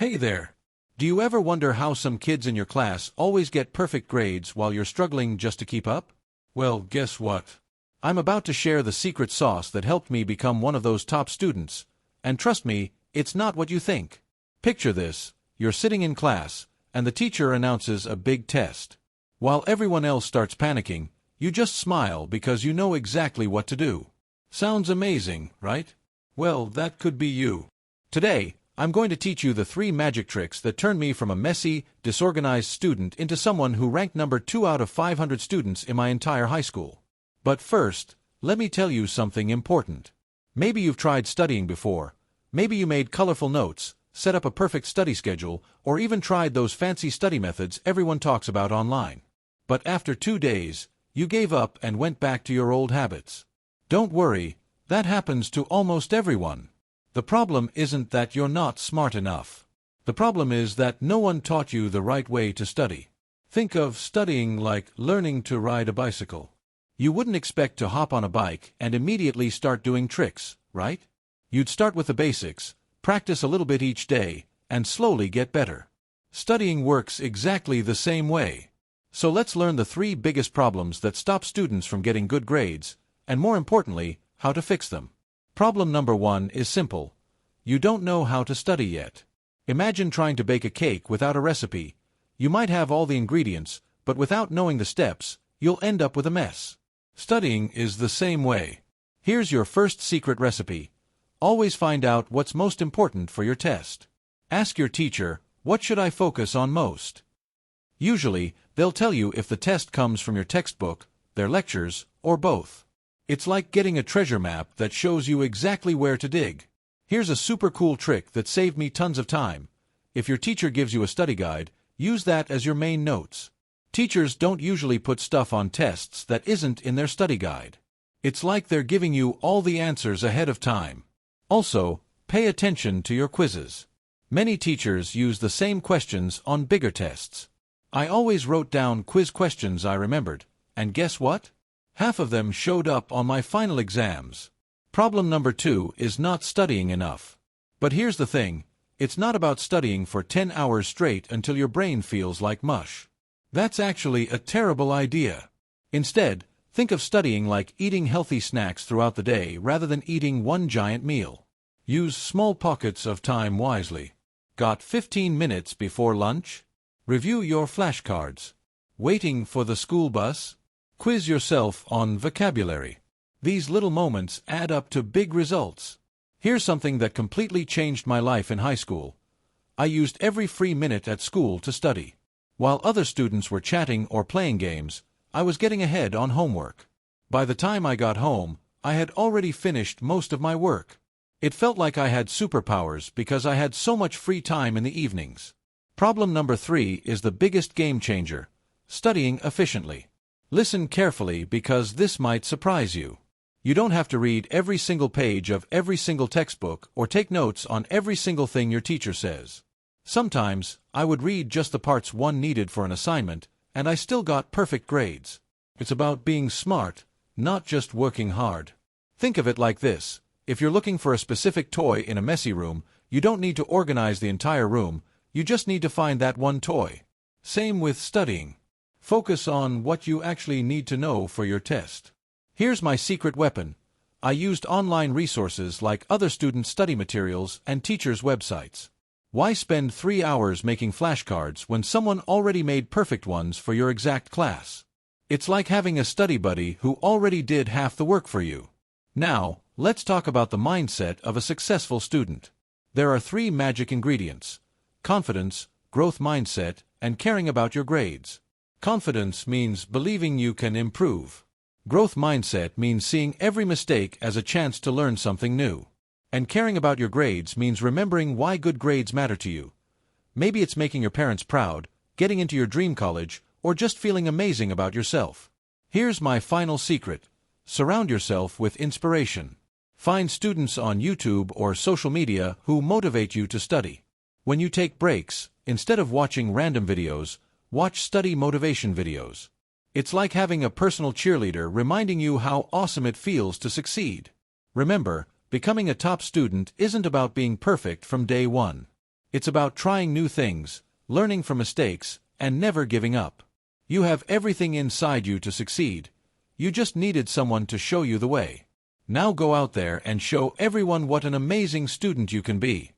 Hey there! Do you ever wonder how some kids in your class always get perfect grades while you're struggling just to keep up? Well, guess what? I'm about to share the secret sauce that helped me become one of those top students. And trust me, it's not what you think. Picture this: you're sitting in class, and the teacher announces a big test. While everyone else starts panicking, you just smile because you know exactly what to do. Sounds amazing, right? Well, that could be you. Today, I'm going to teach you the 3 magic tricks that turned me from a messy, disorganized student into someone who ranked number 2 out of 500 students in my entire high school. But first, let me tell you something important. Maybe you've tried studying before. Maybe you made colorful notes, set up a perfect study schedule, or even tried those fancy study methods everyone talks about online. But after 2 days, you gave up and went back to your old habits. Don't worry, that happens to almost everyone. The problem isn't that you're not smart enough. The problem is that no one taught you the right way to study. Think of studying like learning to ride a bicycle. You wouldn't expect to hop on a bike and immediately start doing tricks, right? You'd start with the basics, practice a little bit each day, and slowly get better. Studying works exactly the same way. So let's learn the 3 biggest problems that stop students from getting good grades, and more importantly, how to fix them. Problem number 1 is simple. You don't know how to study yet. Imagine trying to bake a cake without a recipe. You might have all the ingredients, but without knowing the steps, you'll end up with a mess. Studying is the same way. Here's your first secret recipe. Always find out what's most important for your test. Ask your teacher, what should I focus on most? Usually, they'll tell you if the test comes from your textbook, their lectures, or both. It's like getting a treasure map that shows you exactly where to dig. Here's a super cool trick that saved me tons of time. If your teacher gives you a study guide, use that as your main notes. Teachers don't usually put stuff on tests that isn't in their study guide. It's like they're giving you all the answers ahead of time. Also, pay attention to your quizzes. Many teachers use the same questions on bigger tests. I always wrote down quiz questions I remembered, and guess what? Half of them showed up on my final exams. Problem number 2 is not studying enough. But here's the thing, it's not about studying for 10 hours straight until your brain feels like mush. That's actually a terrible idea. Instead, think of studying like eating healthy snacks throughout the day rather than eating one giant meal. Use small pockets of time wisely. Got 15 minutes before lunch? Review your flashcards. Waiting for the school bus? Quiz yourself on vocabulary. These little moments add up to big results. Here's something that completely changed my life in high school. I used every free minute at school to study. While other students were chatting or playing games, I was getting ahead on homework. By the time I got home, I had already finished most of my work. It felt like I had superpowers because I had so much free time in the evenings. Problem number 3 is the biggest game changer: studying efficiently. Listen carefully because this might surprise you. You don't have to read every single page of every single textbook or take notes on every single thing your teacher says. Sometimes, I would read just the parts one needed for an assignment, and I still got perfect grades. It's about being smart, not just working hard. Think of it like this: if you're looking for a specific toy in a messy room, you don't need to organize the entire room, you just need to find that one toy. Same with studying. Focus on what you actually need to know for your test. Here's my secret weapon. I used online resources like other students' study materials and teachers' websites. Why spend 3 hours making flashcards when someone already made perfect ones for your exact class? It's like having a study buddy who already did half the work for you. Now, let's talk about the mindset of a successful student. There are 3 magic ingredients: confidence, growth mindset, and caring about your grades. Confidence means believing you can improve. Growth mindset means seeing every mistake as a chance to learn something new. And caring about your grades means remembering why good grades matter to you. Maybe it's making your parents proud, getting into your dream college, or just feeling amazing about yourself. Here's my final secret. Surround yourself with inspiration. Find students on YouTube or social media who motivate you to study. When you take breaks, instead of watching random videos, watch study motivation videos. It's like having a personal cheerleader reminding you how awesome it feels to succeed. Remember, becoming a top student isn't about being perfect from day one. It's about trying new things, learning from mistakes, and never giving up. You have everything inside you to succeed. You just needed someone to show you the way. Now go out there and show everyone what an amazing student you can be.